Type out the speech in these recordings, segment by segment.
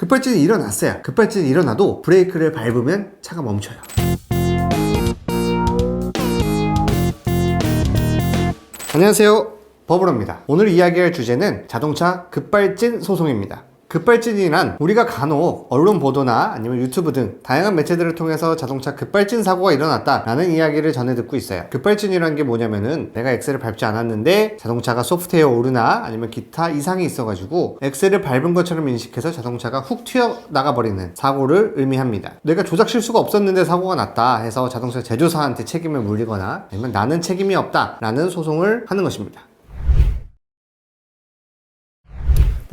급발진이 일어났어요. 급발진이 일어나도 브레이크를 밟으면 차가 멈춰요. 안녕하세요, 버블러입니다. 오늘 이야기할 주제는 자동차 급발진 소송입니다. 급발진이란 우리가 간혹 언론 보도나 아니면 유튜브 등 다양한 매체들을 통해서 자동차 급발진 사고가 일어났다라는 이야기를 전해 듣고 있어요. 급발진이란 게 뭐냐면은 내가 엑셀을 밟지 않았는데 자동차가 소프트웨어 오류나 아니면 기타 이상이 있어가지고 엑셀을 밟은 것처럼 인식해서 자동차가 훅 튀어나가 버리는 사고를 의미합니다. 내가 조작 실수가 없었는데 사고가 났다 해서 자동차 제조사한테 책임을 물리거나 아니면 나는 책임이 없다라는 소송을 하는 것입니다.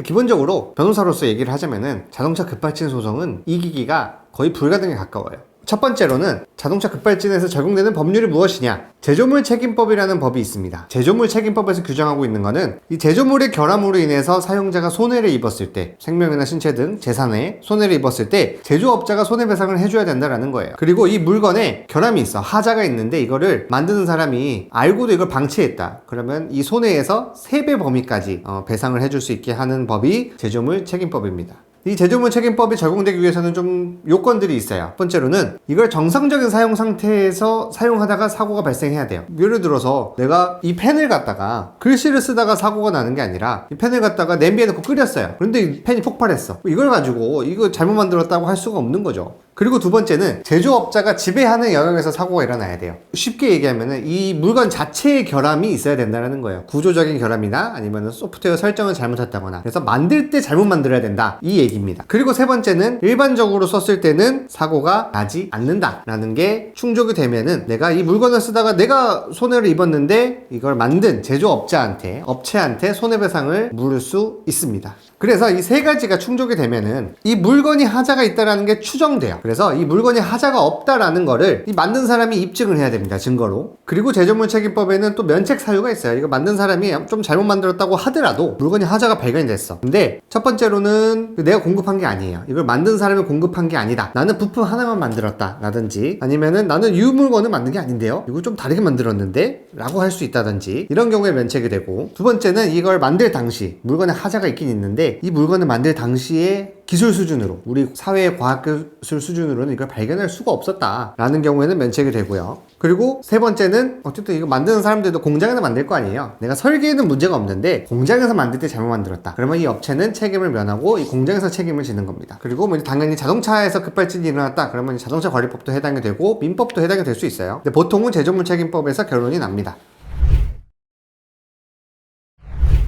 기본적으로 변호사로서 얘기를 하자면은 자동차 급발진 소송은 이기기가 거의 불가능에 가까워요. 첫 번째로는 자동차 급발진에서 적용되는 법률이 무엇이냐? 제조물 책임법이라는 법이 있습니다. 제조물 책임법에서 규정하고 있는 거는 이 제조물의 결함으로 인해서 사용자가 손해를 입었을 때, 생명이나 신체 등 재산에 손해를 입었을 때 제조업자가 손해배상을 해줘야 된다라는 거예요. 그리고 이 물건에 결함이 있어, 하자가 있는데 이거를 만드는 사람이 알고도 이걸 방치했다. 그러면 이 손해에서 3배 범위까지 배상을 해줄 수 있게 하는 법이 제조물 책임법입니다. 이 제조물 책임법이 적용되기 위해서는 좀 요건들이 있어요. 첫 번째로는 이걸 정상적인 사용 상태에서 사용하다가 사고가 발생해야 돼요. 예를 들어서 내가 이 펜을 갖다가 글씨를 쓰다가 사고가 나는 게 아니라 이 펜을 갖다가 냄비에 넣고 끓였어요. 그런데 이 펜이 폭발했어. 이걸 가지고 이거 잘못 만들었다고 할 수가 없는 거죠. 그리고 두 번째는 제조업자가 지배하는 영역에서 사고가 일어나야 돼요. 쉽게 얘기하면은 이 물건 자체의 결함이 있어야 된다는 거예요. 구조적인 결함이나 아니면 소프트웨어 설정을 잘못했다거나, 그래서 만들 때 잘못 만들어야 된다, 이 얘기입니다. 그리고 세 번째는 일반적으로 썼을 때는 사고가 나지 않는다라는 게 충족이 되면은 내가 이 물건을 쓰다가 내가 손해를 입었는데 이걸 만든 제조업자한테, 업체한테 손해배상을 물을 수 있습니다. 그래서 이 세 가지가 충족이 되면은 이 물건이 하자가 있다라는 게 추정돼요. 그래서 이 물건이 하자가 없다라는 거를 이 만든 사람이 입증을 해야 됩니다, 증거로. 그리고 제조물 책임법에는 또 면책 사유가 있어요. 이거 만든 사람이 좀 잘못 만들었다고 하더라도 물건이 하자가 발견이 됐어. 근데 첫 번째로는 내가 공급한 게 아니에요. 이걸 만든 사람이 공급한 게 아니다. 나는 부품 하나만 만들었다 라든지, 아니면은 나는 이 물건을 만든 게 아닌데요, 이거 좀 다르게 만들었는데 라고 할 수 있다든지, 이런 경우에 면책이 되고, 두 번째는 이걸 만들 당시 물건에 하자가 있긴 있는데 이 물건을 만들 당시에 기술 수준으로, 우리 사회의 과학기술 수준으로는 이걸 발견할 수가 없었다 라는 경우에는 면책이 되고요. 그리고 세 번째는 어쨌든 이거 만드는 사람들도 공장에서 만들 거 아니에요. 내가 설계에는 문제가 없는데 공장에서 만들 때 잘못 만들었다. 그러면 이 업체는 책임을 면하고 이 공장에서 책임을 지는 겁니다. 그리고 뭐 당연히 자동차에서 급발진이 일어났다. 그러면 자동차 관리법도 해당이 되고 민법도 해당이 될 수 있어요. 근데 보통은 제조물 책임법에서 결론이 납니다.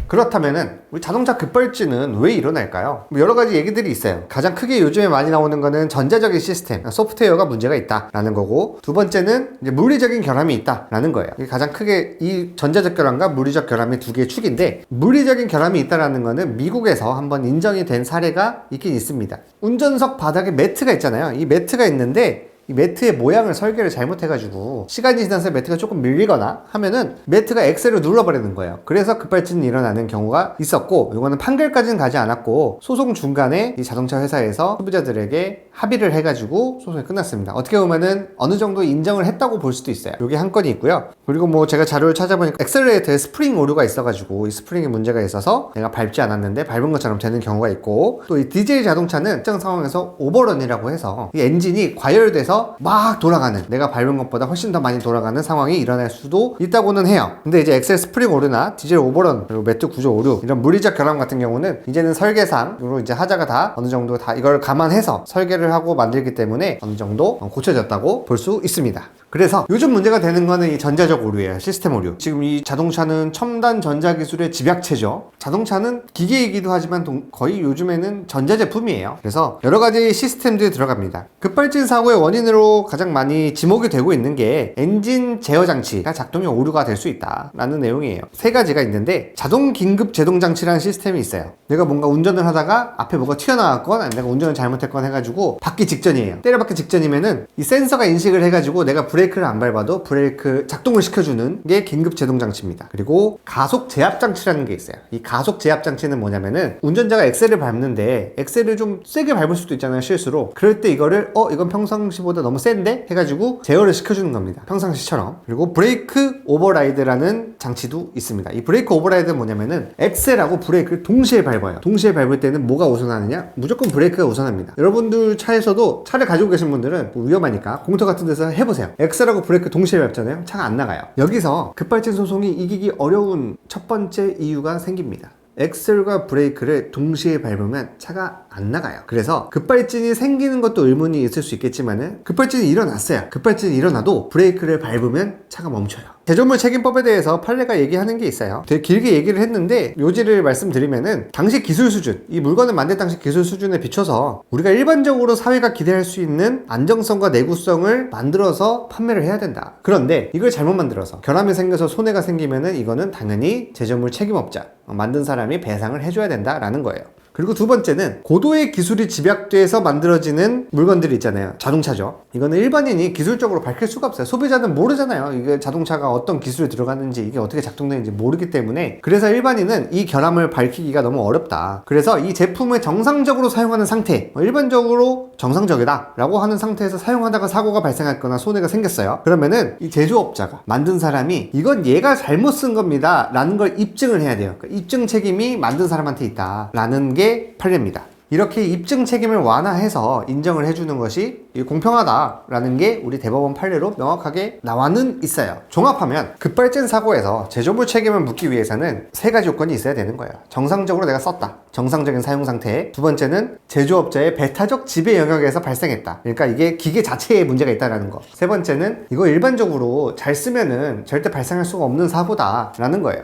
그렇다면은 우리 자동차 급발진은 왜 일어날까요? 여러 가지 얘기들이 있어요. 가장 크게 요즘에 많이 나오는 거는 전자적인 시스템, 소프트웨어가 문제가 있다라는 거고, 두 번째는 이제 물리적인 결함이 있다라는 거예요. 이게 가장 크게 이 전자적 결함과 물리적 결함의 두 개의 축인데, 물리적인 결함이 있다라는 거는 미국에서 한번 인정이 된 사례가 있긴 있습니다. 운전석 바닥에 매트가 있잖아요. 이 매트가 있는데 이 매트의 모양을 설계를 잘못해가지고 시간이 지나서 매트가 조금 밀리거나 하면은 매트가 엑셀을 눌러버리는 거예요. 그래서 급발진이 일어나는 경우가 있었고, 이거는 판결까지는 가지 않았고 소송 중간에 이 자동차 회사에서 소비자들에게 합의를 해가지고 소송이 끝났습니다. 어떻게 보면은 어느 정도 인정을 했다고 볼 수도 있어요. 이게 한 건이 있고요. 그리고 뭐 제가 자료를 찾아보니까 엑셀레이터에 스프링 오류가 있어가지고 이 스프링에 문제가 있어서 내가 밟지 않았는데 밟은 것처럼 되는 경우가 있고, 또 이 디젤 자동차는 특정 상황에서 오버런이라고 해서 이 엔진이 과열돼서 막 돌아가는, 내가 밟은 것보다 훨씬 더 많이 돌아가는 상황이 일어날 수도 있다고는 해요. 근데 이제 엑셀 스프링 오류나 디젤 오버런, 그리고 매트 구조 오류, 이런 물리적 결함 같은 경우는 이제는 설계상으로 이제 하자가 다 어느 정도 다 이걸 감안해서 설계를 하고 만들기 때문에 어느 정도 고쳐졌다고 볼 수 있습니다. 그래서 요즘 문제가 되는 거는 이 전자적 오류예요. 시스템 오류. 지금 이 자동차는 첨단 전자기술의 집약체죠. 자동차는 기계이기도 하지만 거의 요즘에는 전자제품이에요. 그래서 여러 가지 시스템들이 들어갑니다. 급발진 사고의 원인으로 가장 많이 지목이 되고 있는 게 엔진 제어 장치가 작동에 오류가 될 수 있다라는 내용이에요. 세 가지가 있는데, 자동 긴급 제동 장치라는 시스템이 있어요. 내가 뭔가 운전을 하다가 앞에 뭐가 튀어나왔건, 아니 내가 운전을 잘못했건 해가지고 받기 직전이에요. 때려받기 직전이면은 이 센서가 인식을 해가지고 내가 브레이크를 안 밟아도 브레이크 작동을 시켜주는 게 긴급 제동 장치입니다. 그리고 가속 제압 장치라는 게 있어요. 이 가속 제압 장치는 뭐냐면은 운전자가 엑셀을 밟는데 엑셀을 좀 세게 밟을 수도 있잖아요, 실수로. 그럴 때 이거를 이건 평상시보다 이거보다 너무 센데? 해가지고 제어를 시켜주는 겁니다. 평상시처럼. 그리고 브레이크 오버라이드라는 장치도 있습니다. 이 브레이크 오버라이드는 뭐냐면은 엑셀하고 브레이크를 동시에 밟아요. 동시에 밟을 때는 뭐가 우선하느냐? 무조건 브레이크가 우선합니다. 여러분들 차에서도 차를 가지고 계신 분들은 뭐 위험하니까 공터 같은 데서 해보세요. 엑셀하고 브레이크 동시에 밟잖아요. 차가 안 나가요. 여기서 급발진 소송이 이기기 어려운 첫 번째 이유가 생깁니다. 엑셀과 브레이크를 동시에 밟으면 차가 안 나가요. 그래서 급발진이 생기는 것도 의문이 있을 수 있겠지만은 급발진이 일어났어요. 급발진이 일어나도 브레이크를 밟으면 차가 멈춰요. 제조물 책임법에 대해서 판례가 얘기하는 게 있어요. 되게 길게 얘기를 했는데 요지를 말씀드리면은 당시 기술 수준, 이 물건을 만들 당시 기술 수준에 비춰서 우리가 일반적으로 사회가 기대할 수 있는 안정성과 내구성을 만들어서 판매를 해야 된다. 그런데 이걸 잘못 만들어서 결함이 생겨서 손해가 생기면은 이거는 당연히 제조물 책임업자, 만든 사람이 배상을 해줘야 된다라는 거예요. 그리고 두 번째는 고도의 기술이 집약돼서 만들어지는 물건들이 있잖아요. 자동차죠. 이거는 일반인이 기술적으로 밝힐 수가 없어요. 소비자는 모르잖아요. 이게 자동차가 어떤 기술이 들어가는지, 이게 어떻게 작동되는지 모르기 때문에, 그래서 일반인은 이 결함을 밝히기가 너무 어렵다. 그래서 이 제품을 정상적으로 사용하는 상태, 일반적으로 정상적이다 라고 하는 상태에서 사용하다가 사고가 발생했거나 손해가 생겼어요. 그러면은 이 제조업자가, 만든 사람이 이건 얘가 잘못 쓴 겁니다 라는 걸 입증을 해야 돼요. 그러니까 입증 책임이 만든 사람한테 있다 라는 게 판례입니다. 이렇게 입증 책임을 완화해서 인정을 해주는 것이 공평하다라는 게 우리 대법원 판례로 명확하게 나와는 있어요. 종합하면 급발진 사고에서 제조물 책임을 묻기 위해서는 세 가지 요건이 있어야 되는 거예요. 정상적으로 내가 썼다. 정상적인 사용 상태. 두 번째는 제조업자의 배타적 지배 영역에서 발생했다. 그러니까 이게 기계 자체에 문제가 있다는 거. 세 번째는 이거 일반적으로 잘 쓰면은 절대 발생할 수가 없는 사고다라는 거예요.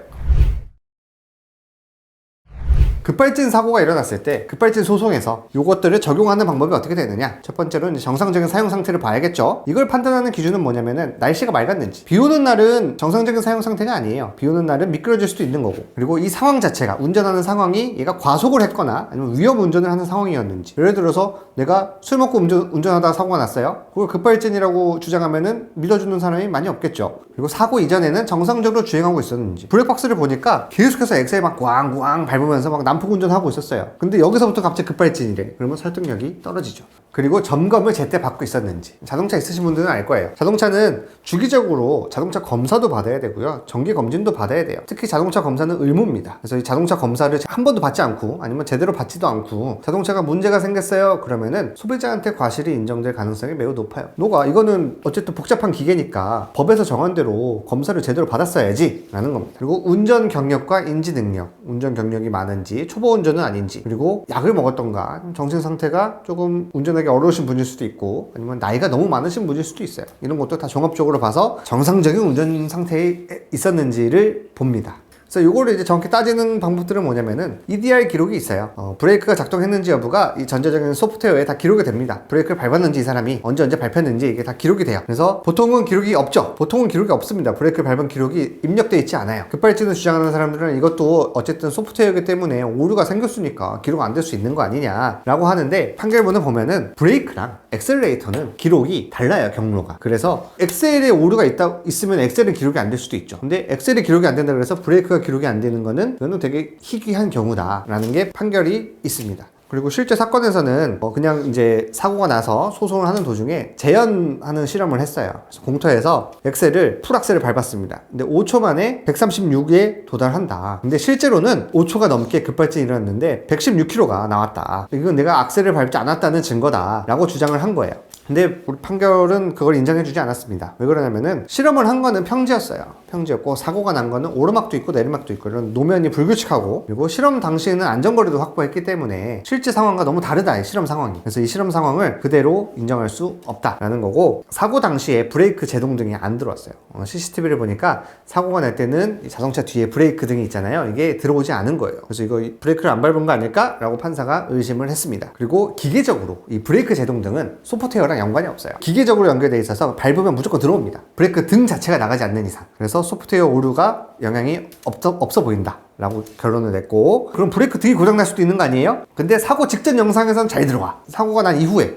급발진 사고가 일어났을 때 급발진 소송에서 이것들을 적용하는 방법이 어떻게 되느냐. 첫 번째로 이제 정상적인 사용 상태를 봐야겠죠. 이걸 판단하는 기준은 뭐냐면은 날씨가 맑았는지. 비 오는 날은 정상적인 사용 상태가 아니에요. 비 오는 날은 미끄러질 수도 있는 거고, 그리고 이 상황 자체가, 운전하는 상황이 얘가 과속을 했거나 아니면 위험 운전을 하는 상황이었는지. 예를 들어서 내가 술 먹고 운전하다가 사고가 났어요. 그걸 급발진이라고 주장하면은 믿어주는 사람이 많이 없겠죠. 그리고 사고 이전에는 정상적으로 주행하고 있었는지. 브레이크박스를 보니까 계속해서 엑셀 막 꽝꽝 밟으면서 막 난폭 운전하고 있었어요. 근데 여기서부터 갑자기 급발진이래. 그러면 설득력이 떨어지죠. 그리고 점검을 제때 받고 있었는지. 자동차 있으신 분들은 알 거예요. 자동차는 주기적으로 자동차 검사도 받아야 되고요, 정기 검진도 받아야 돼요. 특히 자동차 검사는 의무입니다. 그래서 이 자동차 검사를 한 번도 받지 않고 아니면 제대로 받지도 않고 자동차가 문제가 생겼어요 그러면은 소비자한테 과실이 인정될 가능성이 매우 높아요. 이거는 어쨌든 복잡한 기계니까 법에서 정한 대로 검사를 제대로 받았어야지 라는 겁니다. 그리고 운전 경력과 인지 능력, 운전 경력이 많은지, 초보 운전은 아닌지, 그리고 약을 먹었던가, 정신 상태가 조금 운전하기 어려우신 분일 수도 있고, 아니면 나이가 너무 많으신 분일 수도 있어요. 이런 것도 다 종합적으로 봐서 정상적인 운전 상태에 있었는지를 봅니다. 그래서 이거를 이제 정확히 따지는 방법들은 뭐냐면은 EDR 기록이 있어요. 브레이크가 작동했는지 여부가 이 전자적인 소프트웨어에 다 기록이 됩니다. 브레이크를 밟았는지, 이 사람이 언제 밟혔는지 이게 다 기록이 돼요. 그래서 보통은 기록이 없죠. 보통은 기록이 없습니다. 브레이크를 밟은 기록이 입력되어 있지 않아요. 급발진을 주장하는 사람들은 이것도 어쨌든 소프트웨어이기 때문에 오류가 생겼으니까 기록 안 될 수 있는 거 아니냐라고 하는데, 판결문을 보면은 브레이크랑 엑셀레이터는 기록이 달라요, 경로가. 그래서 엑셀에 오류가 있으면 엑셀은 기록이 안 될 수도 있죠. 근데 엑셀이 기록이 안 된다 그래서 브레이크가 기록이 안 되는 거는 이거는 되게 희귀한 경우다라는 게 판결이 있습니다. 그리고 실제 사건에서는 그냥 이제 사고가 나서 소송을 하는 도중에 재연하는 실험을 했어요. 그래서 공터에서 엑셀을 풀악셀을 밟았습니다. 근데 5초 만에 136에 도달한다. 근데 실제로는 5초가 넘게 급발진이 일어났는데 116km가 나왔다. 이건 내가 악셀을 밟지 않았다는 증거다 라고 주장을 한 거예요. 근데 우리 판결은 그걸 인정해주지 않았습니다. 왜 그러냐면은 실험을 한 거는 평지였고, 사고가 난 거는 오르막도 있고 내리막도 있고 이런 노면이 불규칙하고, 그리고 실험 당시에는 안전거리도 확보했기 때문에 실제 상황과 너무 다르다, 이 실험 상황이. 그래서 이 실험 상황을 그대로 인정할 수 없다라는 거고, 사고 당시에 브레이크 제동 등이 안 들어왔어요. CCTV를 보니까 사고가 날 때는 자동차 뒤에 브레이크 등이 있잖아요. 이게 들어오지 않은 거예요. 그래서 이거 브레이크를 안 밟은 거 아닐까라고 판사가 의심을 했습니다. 그리고 기계적으로 이 브레이크 제동 등은 소프트웨어랑 연관이 없어요. 기계적으로 연결되어 있어서 밟으면 무조건 들어옵니다. 브레이크 등 자체가 나가지 않는 이상. 그래서 소프트웨어 오류가 영향이 없어 보인다 라고 결론을 냈고, 그럼 브레이크 등이 고장날 수도 있는 거 아니에요? 근데 사고 직전 영상에서는 잘 들어와. 사고가 난 이후에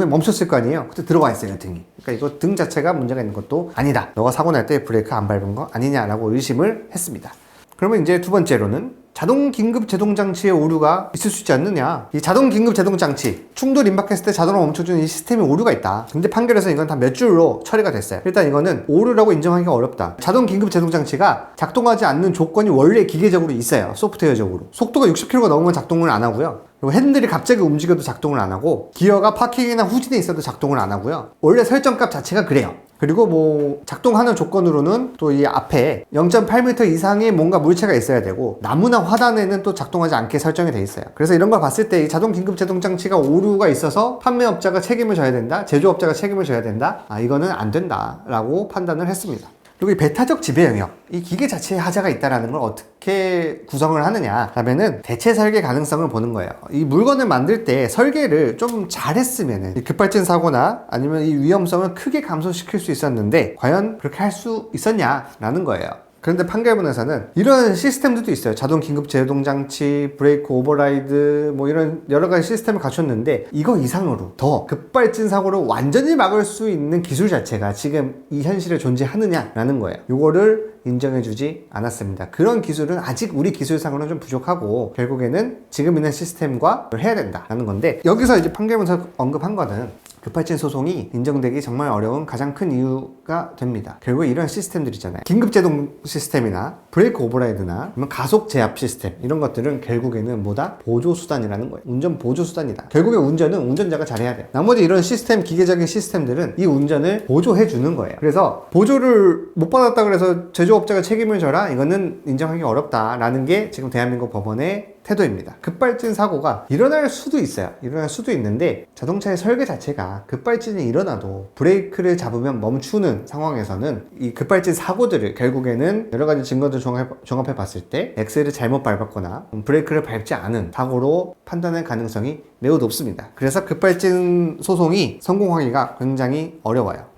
멈췄을 거 아니에요? 그때 들어와 있어요, 등이. 그러니까 이거 등 자체가 문제가 있는 것도 아니다. 너가 사고 날 때 브레이크 안 밟은 거 아니냐라고 의심을 했습니다. 그러면 이제 두 번째로는 자동 긴급 제동 장치의 오류가 있을 수 있지 않느냐. 이 자동 긴급 제동 장치 충돌 임박했을 때 자동으로 멈춰주는 이 시스템에 오류가 있다. 근데 판결에서 이건 다 몇 줄로 처리가 됐어요. 일단 이거는 오류라고 인정하기가 어렵다. 자동 긴급 제동 장치가 작동하지 않는 조건이 원래 기계적으로 있어요. 소프트웨어적으로. 속도가 60km가 넘으면 작동을 안 하고요. 그리고 핸들이 갑자기 움직여도 작동을 안 하고, 기어가 파킹이나 후진에 있어도 작동을 안 하고요. 원래 설정값 자체가 그래요. 그리고 뭐 작동하는 조건으로는 또 이 앞에 0.8m 이상의 뭔가 물체가 있어야 되고, 나무나 화단에는 또 작동하지 않게 설정이 돼 있어요. 그래서 이런 걸 봤을 때 이 자동 긴급 제동 장치가 오류가 있어서 판매업자가 책임을 져야 된다, 제조업자가 책임을 져야 된다, 이거는 안 된다 라고 판단을 했습니다. 그리고 이 배타적 지배 영역, 이 기계 자체에 하자가 있다는 걸 어떻게 구성을 하느냐 하면은 대체 설계 가능성을 보는 거예요. 이 물건을 만들 때 설계를 좀 잘했으면은 급발진 사고나 아니면 이 위험성을 크게 감소시킬 수 있었는데, 과연 그렇게 할 수 있었냐라는 거예요. 그런데 판결문에서는 이런 시스템들도 있어요. 자동 긴급 제동 장치, 브레이크 오버라이드, 뭐 이런 여러 가지 시스템을 갖췄는데, 이거 이상으로 더 급발진 사고를 완전히 막을 수 있는 기술 자체가 지금 이 현실에 존재하느냐라는 거예요. 이거를 인정해주지 않았습니다. 그런 기술은 아직 우리 기술상으로는 좀 부족하고, 결국에는 지금 있는 시스템과 해야 된다라는 건데, 여기서 이제 판결문에서 언급한 거는 급발진 소송이 인정되기 정말 어려운 가장 큰 이유가 됩니다. 결국 이런 시스템들 있잖아요. 긴급제동 시스템이나 브레이크 오버라이드나 가속 제압 시스템, 이런 것들은 결국에는 뭐다? 보조수단이라는 거예요. 운전 보조수단이다. 결국에 운전은 운전자가 잘해야 돼요. 나머지 이런 시스템, 기계적인 시스템들은 이 운전을 보조해 주는 거예요. 그래서 보조를 못 받았다 그래서 제조업자가 책임을 져라? 이거는 인정하기 어렵다라는 게 지금 대한민국 법원의 태도입니다. 급발진 사고가 일어날 수도 있어요. 일어날 수도 있는데, 자동차의 설계 자체가 급발진이 일어나도 브레이크를 잡으면 멈추는 상황에서는 이 급발진 사고들을 결국에는 여러 가지 증거들 종합해 봤을 때 엑셀을 잘못 밟았거나 브레이크를 밟지 않은 사고로 판단할 가능성이 매우 높습니다. 그래서 급발진 소송이 성공하기가 굉장히 어려워요.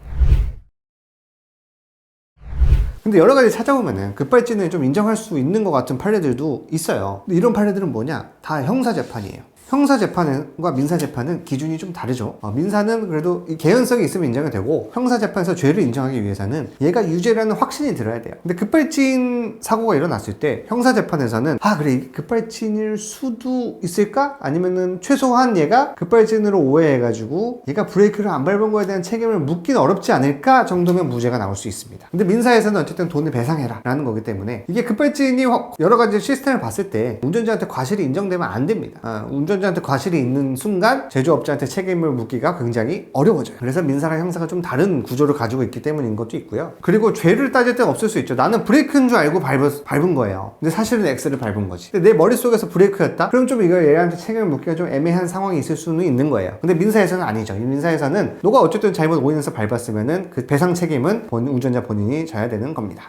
근데 여러 가지 찾아보면은 급발진을 좀 인정할 수 있는 것 같은 판례들도 있어요. 근데 이런 판례들은 뭐냐? 다 형사재판이에요. 형사재판과 민사재판은 기준이 좀 다르죠. 민사는 그래도 이 개연성이 있으면 인정이 되고, 형사재판에서 죄를 인정하기 위해서는 얘가 유죄라는 확신이 들어야 돼요. 근데 급발진 사고가 일어났을 때 형사재판에서는 그래, 급발진일 수도 있을까? 아니면은 최소한 얘가 급발진으로 오해해가지고 얘가 브레이크를 안 밟은 거에 대한 책임을 묻기는 어렵지 않을까 정도면 무죄가 나올 수 있습니다. 근데 민사에서는 어쨌든 돈을 배상해라 라는 거기 때문에, 이게 급발진이 여러 가지 시스템을 봤을 때 운전자한테 과실이 인정되면 안 됩니다. 운전자한테 과실이 있는 순간 제조업자한테 책임을 묻기가 굉장히 어려워져요. 그래서 민사랑 형사가 좀 다른 구조를 가지고 있기 때문인 것도 있고요. 그리고 죄를 따질 땐 없을 수 있죠. 나는 브레이크인 줄 알고 밟은 거예요. 근데 사실은 엑셀을 밟은 거지. 근데 내 머릿속에서 브레이크였다? 그럼 좀 이거 얘한테 책임을 묻기가 좀 애매한 상황이 있을 수는 있는 거예요. 근데 민사에서는 아니죠. 이 민사에서는 너가 어쨌든 잘못 오인해서 밟았으면은 그 배상 책임은 운전자 본인이 져야 되는 겁니다.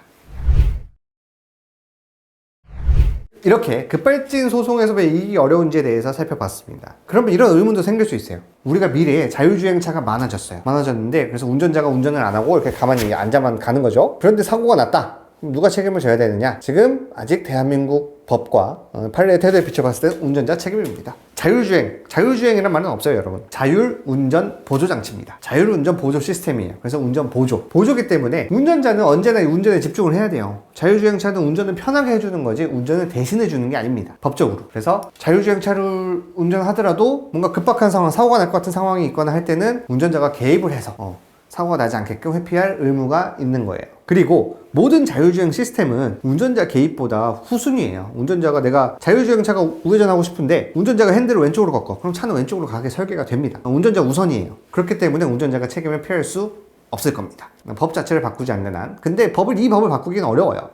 이렇게 급발진 소송에서 왜 이기기 어려운지에 대해서 살펴봤습니다. 그러면 이런 의문도 생길 수 있어요. 우리가 미래에 자율주행차가 많아졌는데, 그래서 운전자가 운전을 안 하고 이렇게 가만히 앉아만 가는 거죠. 그런데 사고가 났다. 그럼 누가 책임을 져야 되느냐? 지금 아직 대한민국 법과 판례의 태도에 비춰봤을 때 운전자 책임입니다. 자율주행이란 말은 없어요, 여러분. 자율운전 보조장치입니다. 자율운전 보조 시스템이에요. 그래서 운전 보조기 때문에 운전자는 언제나 운전에 집중을 해야 돼요. 자율주행차는 운전을 편하게 해주는 거지 운전을 대신해주는 게 아닙니다, 법적으로. 그래서 자율주행차를 운전하더라도 뭔가 급박한 상황, 사고가 날 것 같은 상황이 있거나 할 때는 운전자가 개입을 해서 사고가 나지 않게끔 회피할 의무가 있는 거예요. 그리고 모든 자율주행 시스템은 운전자 개입보다 후순위예요. 운전자가, 내가 자율주행차가 우회전하고 싶은데 운전자가 핸들을 왼쪽으로 꺾어. 그럼 차는 왼쪽으로 가게 설계가 됩니다. 운전자 우선이에요. 그렇기 때문에 운전자가 책임을 피할 수 없을 겁니다. 법 자체를 바꾸지 않는 한. 근데 이 법을 바꾸기는 어려워요.